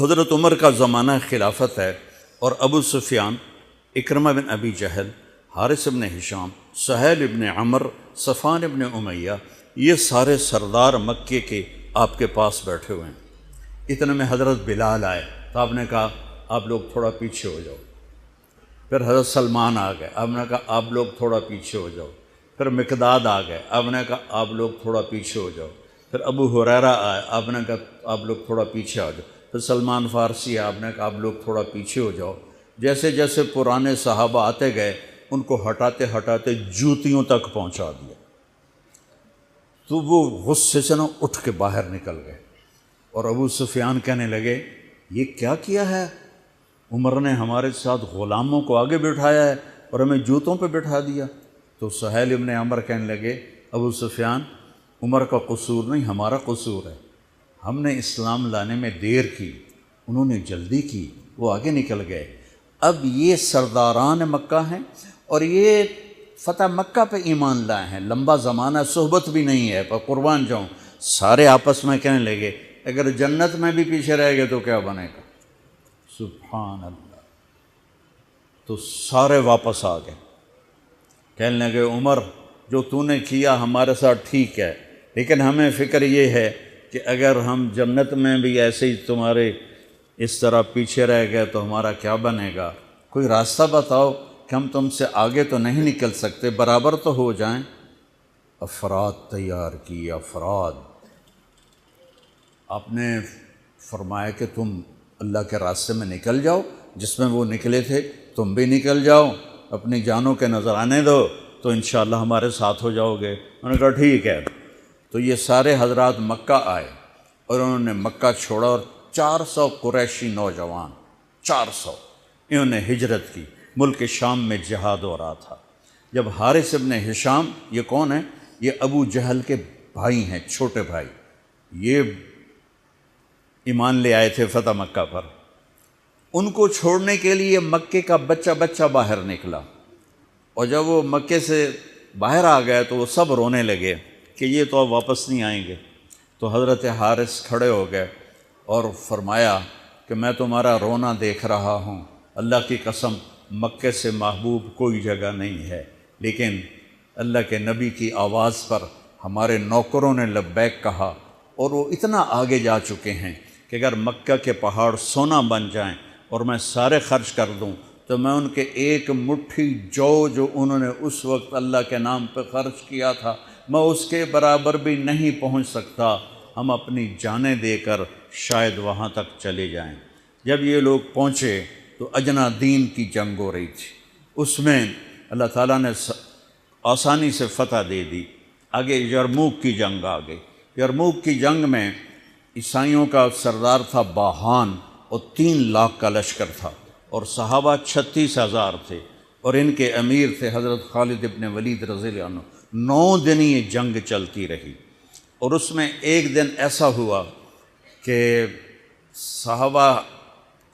حضرت عمر کا زمانہ خلافت ہے اور ابو سفیان، اکرمہ بن ابی جہل، حارث بن ہشام، سہیل بن عمر، صفوان بن امیہ، یہ سارے سردار مکے کے آپ کے پاس بیٹھے ہوئے ہیں۔ اتنے میں حضرت بلال آئے تو آپ نے کہا آپ لوگ تھوڑا پیچھے ہو جاؤ۔ پھر حضرت سلمان آ گئے، آپ نے کہا آپ لوگ تھوڑا پیچھے ہو جاؤ۔ پھر مقداد آ گئے، آپ نے کہا آپ لوگ تھوڑا پیچھے ہو جاؤ۔ پھر ابو ہریرہ آئے، آپ نے کہا آپ لوگ تھوڑا پیچھے آ جاؤ۔ پھر سلمان فارسی آئے، آپ نے کہا آپ لوگ تھوڑا پیچھے ہو جاؤ۔ جیسے جیسے پرانے صحابہ آتے گئے ان کو ہٹاتے ہٹاتے جوتیوں تک پہنچا دیا، تو وہ غصے سے اٹھ کے باہر نکل گئے۔ اور ابو سفیان کہنے لگے یہ کیا کیا ہے، عمر نے ہمارے ساتھ غلاموں کو آگے بٹھایا ہے اور ہمیں جوتوں پہ بٹھا دیا۔ تو سہیل ابن عمر کہنے لگے ابو سفیان، عمر کا قصور نہیں ہمارا قصور ہے، ہم نے اسلام لانے میں دیر کی، انہوں نے جلدی کی، وہ آگے نکل گئے۔ اب یہ سرداران مکہ ہیں اور یہ فتح مکہ پہ ایمان لائے ہیں، لمبا زمانہ صحبت بھی نہیں ہے، پر قربان جاؤں سارے آپس میں کہنے لگے اگر جنت میں بھی پیچھے رہ گئے تو کیا بنے گا؟ سبحان اللہ۔ تو سارے واپس آ گئے، کہنے لگے عمر جو تو نے کیا ہمارے ساتھ ٹھیک ہے، لیکن ہمیں فکر یہ ہے کہ اگر ہم جنت میں بھی ایسے ہی تمہارے اس طرح پیچھے رہ گئے تو ہمارا کیا بنے گا؟ کوئی راستہ بتاؤ کہ ہم تم سے آگے تو نہیں نکل سکتے، برابر تو ہو جائیں۔ افراد تیار کی، افراد۔ آپ نے فرمایا کہ تم اللہ کے راستے میں نکل جاؤ، جس میں وہ نکلے تھے تم بھی نکل جاؤ، اپنی جانوں کے نذرانے دو تو انشاءاللہ ہمارے ساتھ ہو جاؤ گے۔ انہوں نے کہا ٹھیک ہے۔ تو یہ سارے حضرات مکہ آئے اور انہوں نے مکہ چھوڑا اور 400 قریشی نوجوان، 400 انہوں نے ہجرت کی، ملک شام میں جہاد ہو رہا تھا۔ جب حارث ابن ہشام، یہ کون ہے؟ یہ ابو جہل کے بھائی ہیں، چھوٹے بھائی، یہ ایمان لے آئے تھے فتح مکہ پر۔ ان کو چھوڑنے کے لیے مکے کا بچہ بچہ باہر نکلا، اور جب وہ مکے سے باہر آ گئے تو وہ سب رونے لگے کہ یہ تو اب واپس نہیں آئیں گے۔ تو حضرت حارث کھڑے ہو گئے اور فرمایا کہ میں تمہارا رونا دیکھ رہا ہوں، اللہ کی قسم مکے سے محبوب کوئی جگہ نہیں ہے، لیکن اللہ کے نبی کی آواز پر ہمارے نوکروں نے لبیک کہا اور وہ اتنا آگے جا چکے ہیں کہ اگر مکہ کے پہاڑ سونا بن جائیں اور میں سارے خرچ کر دوں تو میں ان کے ایک مٹھی جو انہوں نے اس وقت اللہ کے نام پہ خرچ کیا تھا میں اس کے برابر بھی نہیں پہنچ سکتا، ہم اپنی جانیں دے کر شاید وہاں تک چلے جائیں۔ جب یہ لوگ پہنچے تو اجنا دین کی جنگ ہو رہی تھی، اس میں اللہ تعالیٰ نے آسانی سے فتح دے دی۔ آگے یرموک کی جنگ آ گئی۔ یرموک کی جنگ میں عیسائیوں کا سردار تھا باہان اور 3 لاکھ کا لشکر تھا، اور صحابہ 36,000 تھے، اور ان کے امیر تھے حضرت خالد ابن ولید رضی اللہ عنہ۔ 9 دن یہ جنگ چلتی رہی، اور اس میں ایک دن ایسا ہوا کہ صحابہ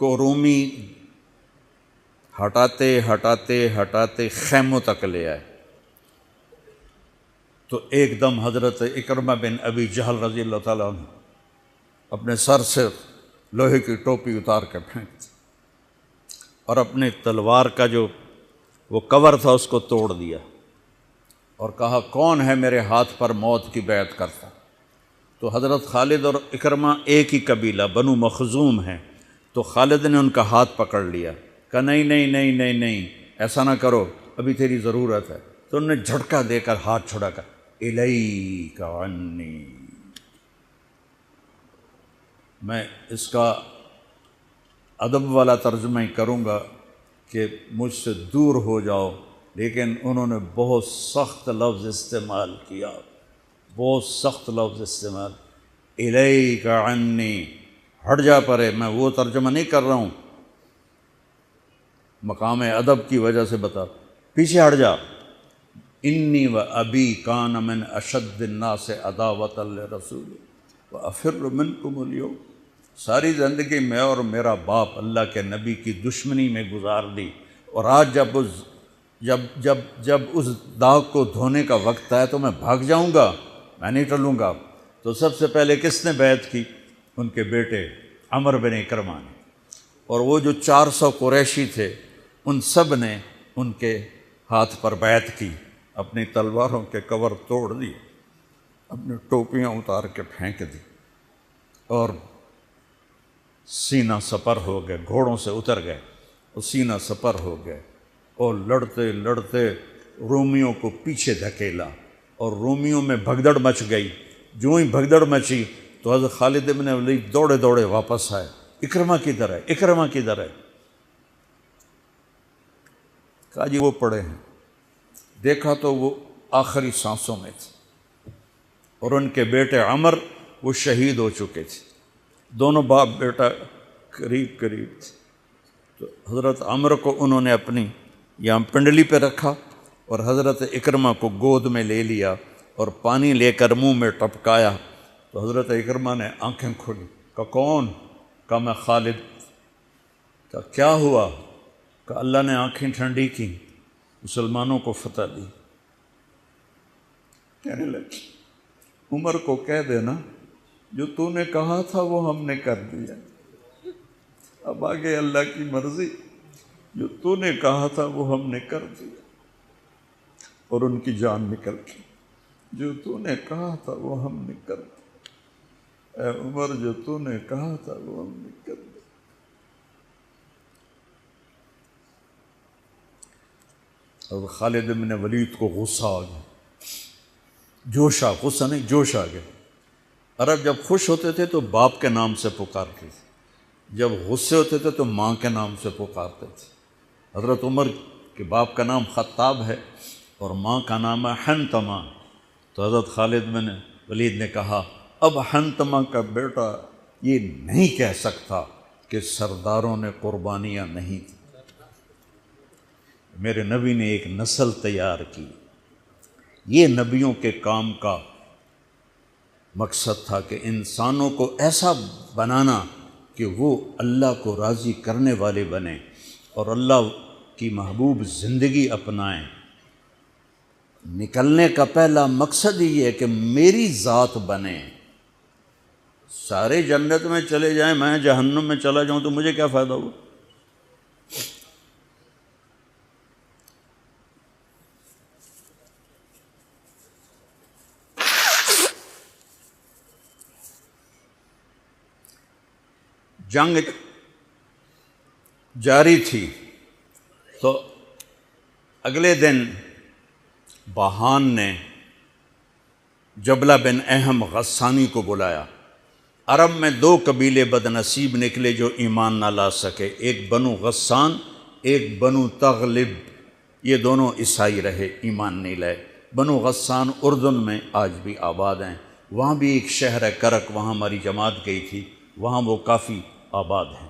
کو رومی ہٹاتے ہٹاتے ہٹاتے خیموں تک لے آئے۔ تو ایک دم حضرت اکرمہ بن ابی جہل رضی اللہ تعالیٰ عنہ اپنے سر سے لوہے کی ٹوپی اتار کے پھینک دی اور اپنے تلوار کا جو وہ کور تھا اس کو توڑ دیا اور کہا کون ہے میرے ہاتھ پر موت کی بیعت کرتا؟ تو حضرت خالد اور اکرمہ ایک ہی قبیلہ بنو مخزوم ہیں، تو خالد نے ان کا ہاتھ پکڑ لیا، کہا نہیں نہیں نہیں نہیں نہیں ایسا نہ کرو، ابھی تیری ضرورت ہے۔ تو انہوں نے جھٹکا دے کر ہاتھ چھڑا کر الیک عنی، میں اس کا ادب والا ترجمہ ہی کروں گا کہ مجھ سے دور ہو جاؤ، لیکن انہوں نے بہت سخت لفظ استعمال کیا، بہت سخت لفظ استعمال، الیک عنی، ہٹ جا پرے۔ میں وہ ترجمہ نہیں کر رہا ہوں، مقام ادب کی وجہ سے بتا، پیچھے ہٹ جا۔ انی و ابی کان من اشد الناس عداوۃ لرسول وافر منکم اليوم، ساری زندگی میں اور میرا باپ اللہ کے نبی کی دشمنی میں گزار دی، اور آج جب اس داغ کو دھونے کا وقت آئے تو میں بھاگ جاؤں گا، میں نہیں ٹلوں گا۔ تو سب سے پہلے کس نے بیعت کی؟ ان کے بیٹے عمر بن اکرمہ نے، اور وہ جو 400 قریشی تھے ان سب نے ان کے ہاتھ پر بیعت کی، اپنی تلواروں کے کور توڑ دیے، اپنی ٹوپیاں اتار کے پھینک دی اور سینہ سپر ہو گئے، گھوڑوں سے اتر گئے اور سینہ سپر ہو گئے، اور لڑتے لڑتے رومیوں کو پیچھے دھکیلا اور رومیوں میں بھگدڑ مچ گئی۔ جو ہی بھگدڑ مچی تو حضرت خالد بن ولید دوڑے دوڑے واپس آئے، اکرمہ کدھر ہے، اکرمہ کدھر ہے؟ کہا جی وہ پڑے ہیں۔ دیکھا تو وہ آخری سانسوں میں تھے، اور ان کے بیٹے عمر وہ شہید ہو چکے تھے، دونوں باپ بیٹا قریب قریب تھے۔ تو حضرت عمر کو انہوں نے اپنی یہاں پنڈلی پہ رکھا اور حضرت اکرمہ کو گود میں لے لیا اور پانی لے کر منہ میں ٹپکایا، تو حضرت اکرمہ نے آنکھیں کھولی، کہا کون؟ کہا میں خالد۔ کہا کیا ہوا؟ کہ اللہ نے آنکھیں ٹھنڈی کی، مسلمانوں کو فتح دی۔ کہنے لگے عمر کو کہہ دینا جو تو نے کہا تھا وہ ہم نے کر دیا، اب آگے اللہ کی مرضی، جو تو نے کہا تھا وہ ہم نے کر دیا۔ اور ان کی جان نکل گئی، جو تو نے کہا تھا وہ ہم نے کر دیا، اے عمر جو تو نے کہا تھا وہ ہم نے کر دیا۔ اور خالد بن ولید کو غصہ آ گیا، جوش آ، غصہ نہیں جوش آ گیا۔ عرب جب خوش ہوتے تھے تو باپ کے نام سے پکارتے تھے، جب غصے ہوتے تھے تو ماں کے نام سے پکارتے تھے۔ حضرت عمر کے باپ کا نام خطاب ہے اور ماں کا نام ہے حنتمہ، تو حضرت خالد بن ولید نے کہا اب حنتمہ کا بیٹا یہ نہیں کہہ سکتا کہ سرداروں نے قربانیاں نہیں تھیں۔ میرے نبی نے ایک نسل تیار کی، یہ نبیوں کے کام کا مقصد تھا کہ انسانوں کو ایسا بنانا کہ وہ اللہ کو راضی کرنے والے بنیں اور اللہ کی محبوب زندگی اپنائیں۔ نکلنے کا پہلا مقصد ہی ہے کہ میری ذات بنے، سارے جنت میں چلے جائیں میں جہنم میں چلا جاؤں تو مجھے کیا فائدہ ہوا؟ جنگ جاری تھی تو اگلے دن بہان نے جبلہ بن اہم غسانی کو بلایا۔ عرب میں 2 قبیلے بد نصیب نکلے جو ایمان نہ لا سکے، ایک بنو غسان، ایک بنو تغلب، یہ دونوں عیسائی رہے، ایمان نہیں لائے۔ بنو غسان اردن میں آج بھی آباد ہیں، وہاں بھی ایک شہر ہے کرک، وہاں ہماری جماعت گئی تھی، وہاں وہ کافی آباد ہیں۔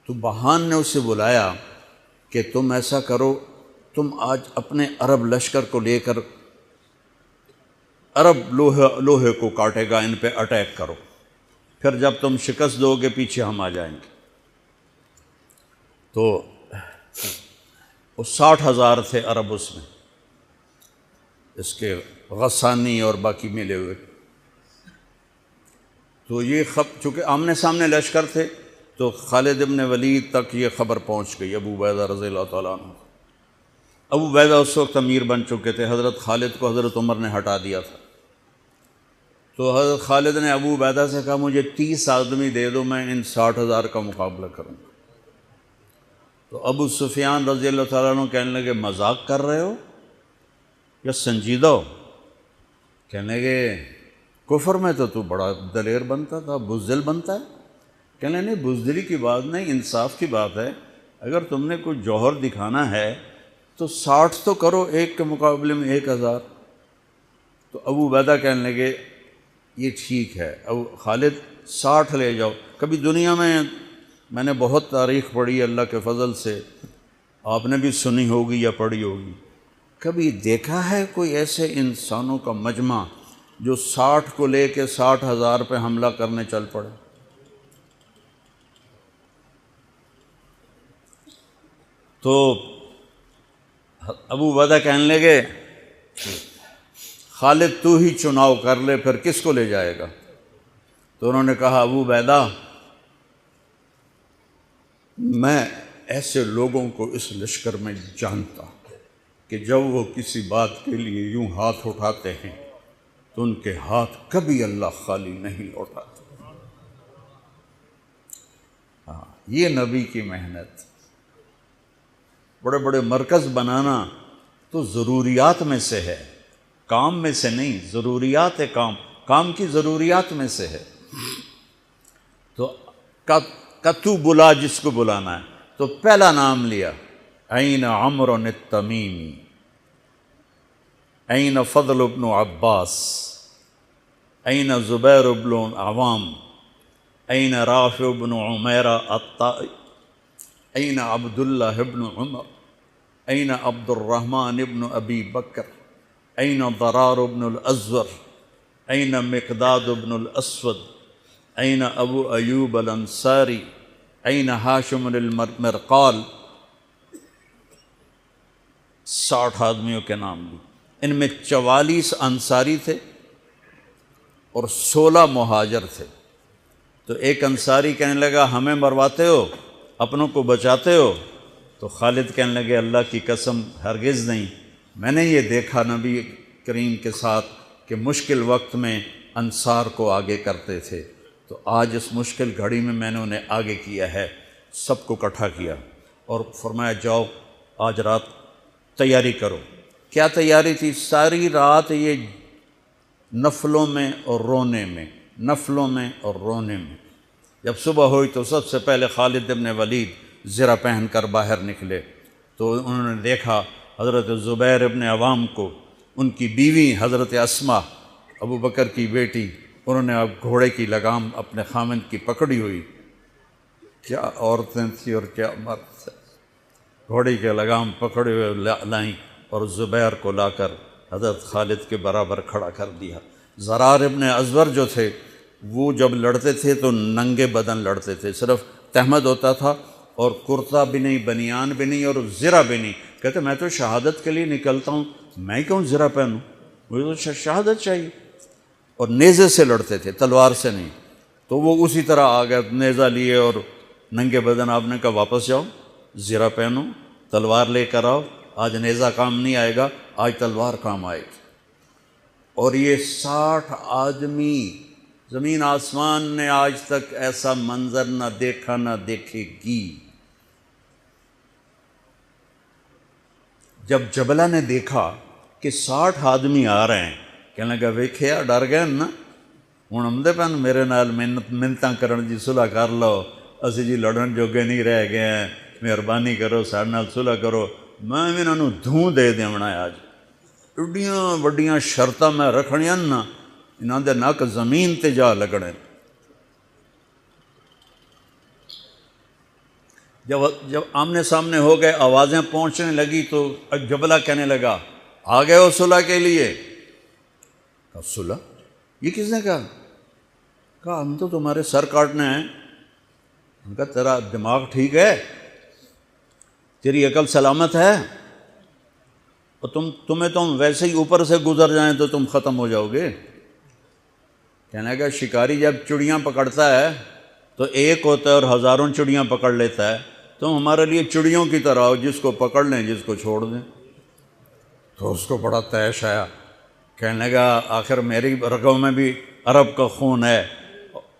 تو بہان نے اسے بلایا کہ تم ایسا کرو، تم آج اپنے عرب لشکر کو لے کر عرب لوہے کو کاٹے گا، ان پہ اٹیک کرو، پھر جب تم شکست دو گے پیچھے ہم آ جائیں گے۔ تو وہ 60,000 تھے عرب اس میں، اس کے غسانی اور باقی ملے ہوئے۔ تو یہ چونکہ آمنے سامنے لشکر تھے تو خالد بن ولید تک یہ خبر پہنچ گئی، ابو عبیدہ رضی اللہ تعالیٰ عنہ۔ ابو عبیدہ اس وقت امیر بن چکے تھے، حضرت خالد کو حضرت عمر نے ہٹا دیا تھا۔ تو حضرت خالد نے ابو عبیدہ سے کہا مجھے 30 آدمی دے دو، میں ان 60,000 کا مقابلہ کروں گا۔ تو ابو سفیان رضی اللہ تعالیٰ عنہ کہنے لگے مذاق کر رہے ہو یا سنجیدہ ہو؟ کہنے لگے کفر میں تو بڑا دلیر بنتا تھا، بزدل بنتا ہے۔ کہنے نہیں، بزدلی کی بات نہیں، انصاف کی بات ہے۔ اگر تم نے کوئی جوہر دکھانا ہے تو 60 تو کرو، ایک کے مقابلے میں 1,000۔ تو ابو عبیدہ کہنے لگے یہ ٹھیک ہے، ابو خالد 60 لے جاؤ۔ کبھی دنیا میں نے بہت تاریخ پڑھی اللہ کے فضل سے، آپ نے بھی سنی ہوگی یا پڑھی ہوگی، کبھی دیکھا ہے کوئی ایسے انسانوں کا مجمع جو 60 کو لے کے 60,000 پہ حملہ کرنے چل پڑے؟ تو ابو عبیدہ کہنے لگے خالد تو ہی چناؤ کر لے، پھر کس کو لے جائے گا؟ تو انہوں نے کہا ابو عبیدہ میں ایسے لوگوں کو اس لشکر میں جانتا ہوں کہ جب وہ کسی بات کے لیے یوں ہاتھ اٹھاتے ہیں تو ان کے ہاتھ کبھی اللہ خالی نہیں لوٹاتے۔ ہاں، یہ نبی کی محنت۔ بڑے بڑے مرکز بنانا تو ضروریات میں سے ہے، کام میں سے نہیں، ضروریات ہے، کام کی ضروریات میں سے ہے۔ تو تو بلا جس کو بلانا ہے، تو پہلا نام لیا، این عمرو التمیمی، این فضل بن عباس، این زبیر بن عوام، این رافع بن عمیرہ الطائی، این عبداللہ بن عمر، این عبد الرحمن بن ابی بکر، این ضرار بن الازور، این مقداد بن الاسود، این ابو ایوب الانصاری، این ہاشم المرقال۔ 60 آدمیوں کے نام لی۔ ان میں 44 انصاری تھے اور 16 مہاجر تھے۔ تو ایک انصاری کہنے لگا ہمیں مرواتے ہو، اپنوں کو بچاتے ہو؟ تو خالد کہنے لگے اللہ کی قسم ہرگز نہیں، میں نے یہ دیکھا نبی کریم کے ساتھ کہ مشکل وقت میں انصار کو آگے کرتے تھے، تو آج اس مشکل گھڑی میں نے انہیں آگے کیا ہے۔ سب کو اکٹھا کیا اور فرمایا جاؤ آج رات تیاری کرو۔ کیا تیاری تھی؟ ساری رات یہ نفلوں میں اور رونے میں، نفلوں میں اور رونے میں۔ جب صبح ہوئی تو سب سے پہلے خالد بن ولید زرہ پہن کر باہر نکلے، تو انہوں نے دیکھا حضرت زبیر بن عوام کو، ان کی بیوی حضرت اسماء ابو بکر کی بیٹی، انہوں نے اب گھوڑے کی لگام اپنے خامند کی پکڑی ہوئی۔ کیا عورتیں تھیں اور کیا مرد تھے، گھوڑے کی لگام پکڑے ہوئے لائیں اور زبیر کو لا کر حضرت خالد کے برابر کھڑا کر دیا۔ ضرار ابن ازور جو تھے وہ جب لڑتے تھے تو ننگے بدن لڑتے تھے، صرف تہمد ہوتا تھا اور کرتا بھی نہیں، بنیان بھی نہیں اور زرہ بھی نہیں۔ کہتے میں تو شہادت کے لیے نکلتا ہوں، میں کیوں زرہ پہنوں، مجھے تو شہادت چاہیے۔ اور نیزے سے لڑتے تھے، تلوار سے نہیں۔ تو وہ اسی طرح آ گئے، نیزہ لیے اور ننگے بدن۔ آپ نے کہا واپس جاؤ، زرہ پہنو، تلوار لے کر آؤ، آج نیزہ کام نہیں آئے گا، آج تلوار کام آئے گی۔ اور یہ 60 آدمی، زمین آسمان نے آج تک ایسا منظر نہ دیکھا نہ دیکھے گی۔ جب جبلہ نے دیکھا کہ 60 آدمی آ رہے ہیں، کہنے لگا ویکھیا ڈر گئے نا، ہوں آمدے پن میرے نال منتاں کرن جی صلح کر لو، اسی جی لڑن جوگے نہیں رہ گئے ہیں، مہربانی کرو ساڈے نال صلح کرو، میں انہاں نوں دھوں دے دیونا ہے۔ آج ایڈیاں وڈیاں شرطاں میں رکھنیاں نا، انہاں دے نک زمین تے جا لگنے۔ جب آمنے سامنے ہو گئے، آوازیں پہنچنے لگی تو جبلہ کہنے لگا آ گئے ہو صلح کے لیے؟ کہا صلح؟ یہ کس نے کہا؟ کہا ہم تو تمہارے سر کاٹنے ہیں۔ ان کا تیرا دماغ ٹھیک ہے؟ تیری عقل سلامت ہے؟ اور تمہیں تم ویسے ہی اوپر سے گزر جائیں تو تم ختم ہو جاؤ گے۔ کہنے لگا شکاری جب چڑیاں پکڑتا ہے تو ایک ہوتا ہے اور ہزاروں چڑیاں پکڑ لیتا ہے، تم ہمارے لیے چڑیوں کی طرح ہو، جس کو پکڑ لیں جس کو چھوڑ دیں۔ تو اس کو بڑا طیش آیا، کہنے لگا آخر میری رگوں میں بھی عرب کا خون ہے،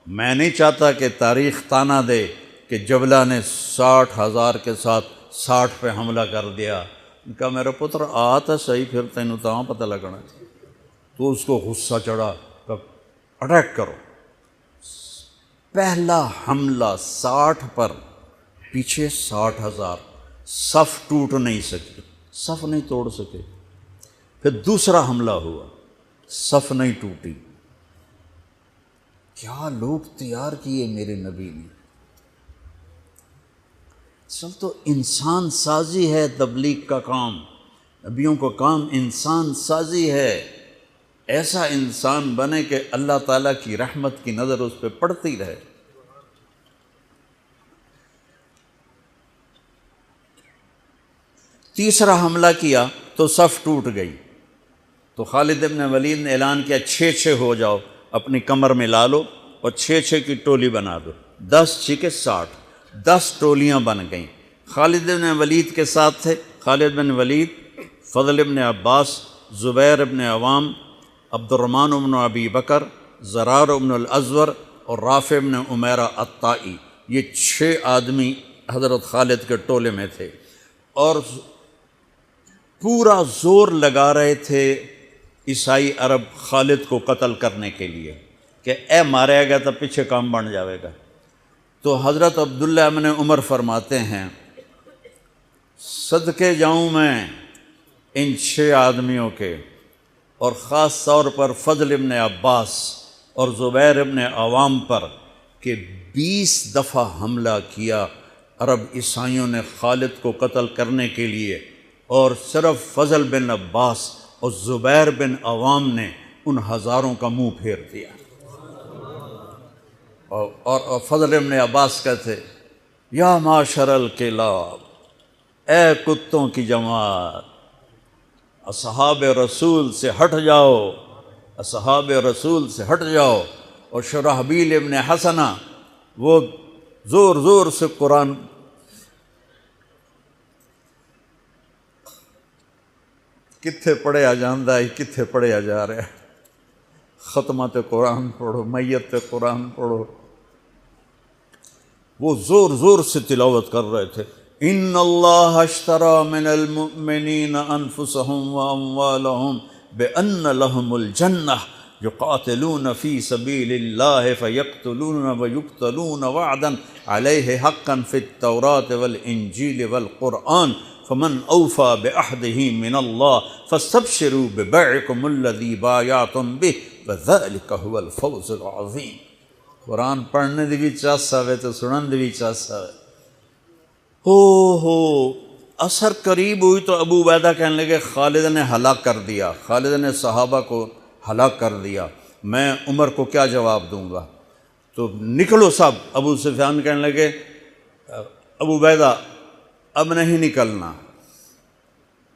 میں نہیں چاہتا کہ تاریخ تانا دے کہ جبلہ نے 60,000 کے ساتھ 60 پہ حملہ کر دیا۔ ان کا میرا پتر آ تو صحیح، پھر تینوں تاں پتہ لگنا۔ تو اس کو غصہ چڑھا، اٹیک کرو۔ پہلا حملہ 60 پر، پیچھے 60,000، صف ٹوٹ نہیں سکے، صف نہیں توڑ سکے۔ پھر دوسرا حملہ ہوا، صف نہیں ٹوٹی۔ کیا لوگ تیار کیے میرے نبی نے۔ اصل تو انسان سازی ہے تبلیغ کا کام، نبیوں کا کام انسان سازی ہے۔ ایسا انسان بنے کہ اللہ تعالیٰ کی رحمت کی نظر اس پہ پڑتی رہے۔ تیسرا حملہ کیا تو صف ٹوٹ گئی، تو خالد بن ولید نے اعلان کیا 6 ہو جاؤ، اپنی کمر میں لا لو اور 6 کی ٹولی بنا دو، 10 6 60۔ 10 ٹولیاں بن گئیں۔ خالد بن ولید کے ساتھ تھے خالد بن ولید، فضل بن عباس، زبیر بن عوام، عبد الرحمن بن ابی بکر، زرار بن الازور اور رافع بن عمیرہ الطائی۔ یہ 6 آدمی حضرت خالد کے ٹولے میں تھے، اور پورا زور لگا رہے تھے عیسائی عرب خالد کو قتل کرنے کے لیے کہ اے ماریا گیا تو پیچھے کام بن جاوے گا۔ تو حضرت عبداللہ بن عمر فرماتے ہیں صدقے جاؤں میں ان 6 آدمیوں کے، اور خاص طور پر فضل بن عباس اور زبیر بن عوام پر، کہ 20 دفعہ حملہ کیا عرب عیسائیوں نے خالد کو قتل کرنے کے لیے، اور صرف فضل بن عباس اور زبیر بن عوام نے ان ہزاروں کا منہ پھیر دیا۔ اور فضل بن عباس کہتے یا معاشر الکلاب، اے کتوں کی جماعت، اصحاب رسول سے ہٹ جاؤ، اصحاب رسول سے ہٹ جاؤ۔ اور شرحبیل ابن حسنہ وہ زور زور سے قرآن کتھے پڑھیا جاندہ ہے، کتھے پڑھیا جا رہا ہے، ختمات قرآن پڑھو، میت قرآن پڑھو، وہ زور زور سے تلاوت کر رہے تھے۔ ان اللہ اشترى من المؤمنین انفسهم واموالهم بان لهم الجنہ یقاتلون فی سبیل اللہ فیقتلون ویقتلون وعدا علیہ حقا فی التوراة والانجیل والقرآن فمن اوفى بعہدہ من اللہ فاستبشروا ببیعکم الذی بایعتم بہ وذلک هو الفوز العظیم۔ قرآن پڑھنے دی بھی چاس آوے تو سنن دی بھی چاس آوے۔ ہو اثر قریب ہوئی تو ابو عبیدہ کہنے لگے خالد نے ہلاک کر دیا، خالد نے صحابہ کو ہلاک کر دیا، میں عمر کو کیا جواب دوں گا؟ تو نکلو سب۔ ابو سفیان کہنے لگے ابو عبیدہ اب نہیں نکلنا،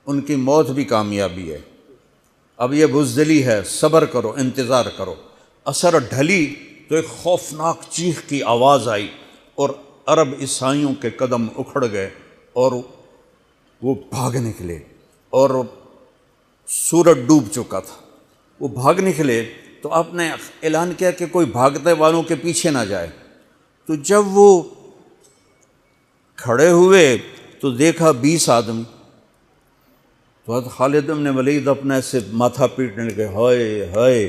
ان کی موت بھی کامیابی ہے، اب یہ بزدلی ہے، صبر کرو، انتظار کرو۔ اثر ڈھلی تو ایک خوفناک چیخ کی آواز آئی، اور عرب عیسائیوں کے قدم اکھڑ گئے، اور وہ بھاگ نکلے، اور سورج ڈوب چکا تھا، وہ بھاگ نکلے۔ تو آپ نے اعلان کیا کہ کوئی بھاگتے والوں کے پیچھے نہ جائے۔ تو جب وہ کھڑے ہوئے تو دیکھا 20 آدمی۔ تو حضرت خالد بن ولید اپنے سے ماتھا پیٹنے لگے، ہائے ہائے،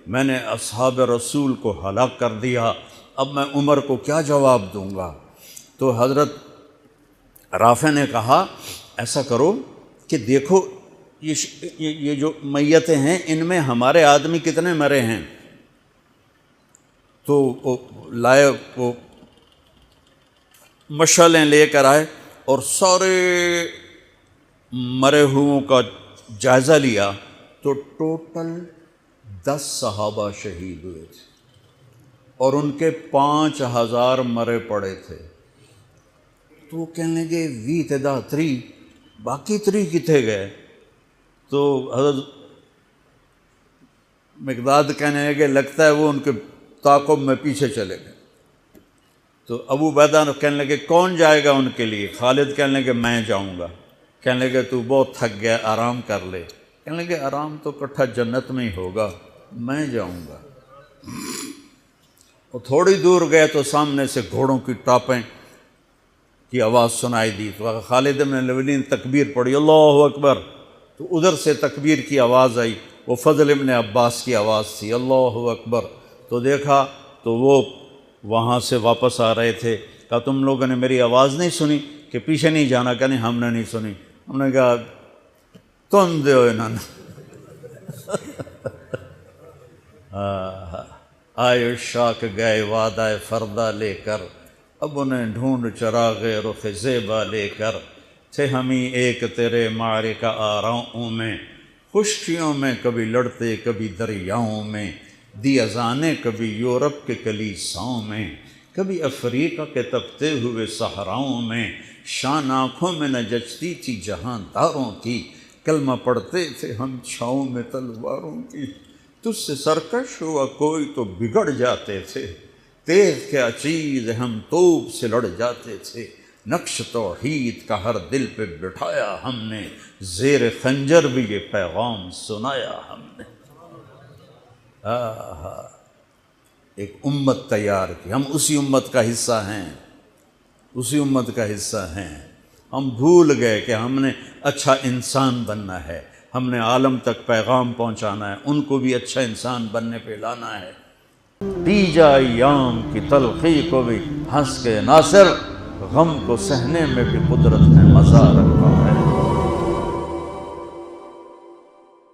میں نے اصحاب رسول کو ہلاک کر دیا، اب میں عمر کو کیا جواب دوں گا؟ تو حضرت رافع نے کہا ایسا کرو کہ دیکھو یہ جو میتیں ہیں ان میں ہمارے آدمی کتنے مرے ہیں؟ تو وہ لائے، وہ مشعلیں لے کر آئے اور سارے مرے ہوئوں کا جائزہ لیا، تو ٹوٹل 10 صحابہ شہید ہوئے تھے، اور ان کے 5000 مرے پڑے تھے۔ تو وہ کہنے لگے وی تدا 3، باقی 3 کتنے گئے؟ تو حضرت مقداد کہنے لگے لگتا ہے وہ ان کے تعاقب میں پیچھے چلے گئے۔ تو ابو عبیدہ کہنے لگے کون جائے گا ان کے لیے؟ خالد کہنے لگے میں جاؤں گا۔ کہنے لگے تو بہت تھک گیا، آرام کر لے۔ کہنے لگے آرام تو کٹھا جنت میں ہی ہوگا، میں جاؤں گا۔ وہ تھوڑی دور گئے تو سامنے سے گھوڑوں کی ٹاپیں کی آواز سنائی دی، تو خالد بن ولید نے تکبیر پڑھی، اللہ اکبر۔ تو ادھر سے تکبیر کی آواز آئی، وہ فضل بن عباس کی آواز تھی، اللہ اکبر۔ تو دیکھا تو وہ وہاں سے واپس آ رہے تھے۔ کہا تم لوگوں نے میری آواز نہیں سنی کہ پیچھے نہیں جانا؟ کہ نہیں ہم نے نہیں سنی۔ ہم نے کہا تم دے انہوں نے آئے شاک گئے وعدہ فردہ لے کر، اب انہیں ڈھونڈ چراغ رخ زیبا لے کر، تھے ہمیں ایک تیرے معرکہ آراؤں میں، خشکیوں میں کبھی لڑتے کبھی دریاؤں میں، دی اذانیں کبھی یورپ کے کلیساؤں میں، کبھی افریقہ کے تپتے ہوئے صحراؤں میں، شان آنکھوں میں نہ جچتی تھی جہانداروں کی، کلمہ پڑھتے تھے ہم چھاؤں میں تلواروں کی، تجھ سے سرکش ہوا کوئی تو بگڑ جاتے تھے، تیغ کے چیز ہم توپ سے لڑ جاتے تھے، نقش توحید کا ہر دل پہ بٹھایا ہم نے، زیر خنجر بھی یہ پیغام سنایا ہم نے۔ ایک امت تیار کی، ہم اسی امت کا حصہ ہیں، اسی امت کا حصہ ہیں۔ ہم بھول گئے کہ ہم نے اچھا انسان بننا ہے، ہم نے عالم تک پیغام پہنچانا ہے، ان کو بھی اچھا انسان بننے پہ لانا ہے۔ پی جا ایام کی تلخی کو بھی ہنس کے ناصر، غم کو سہنے میں بھی قدرت نے مزہ رکھا ہے۔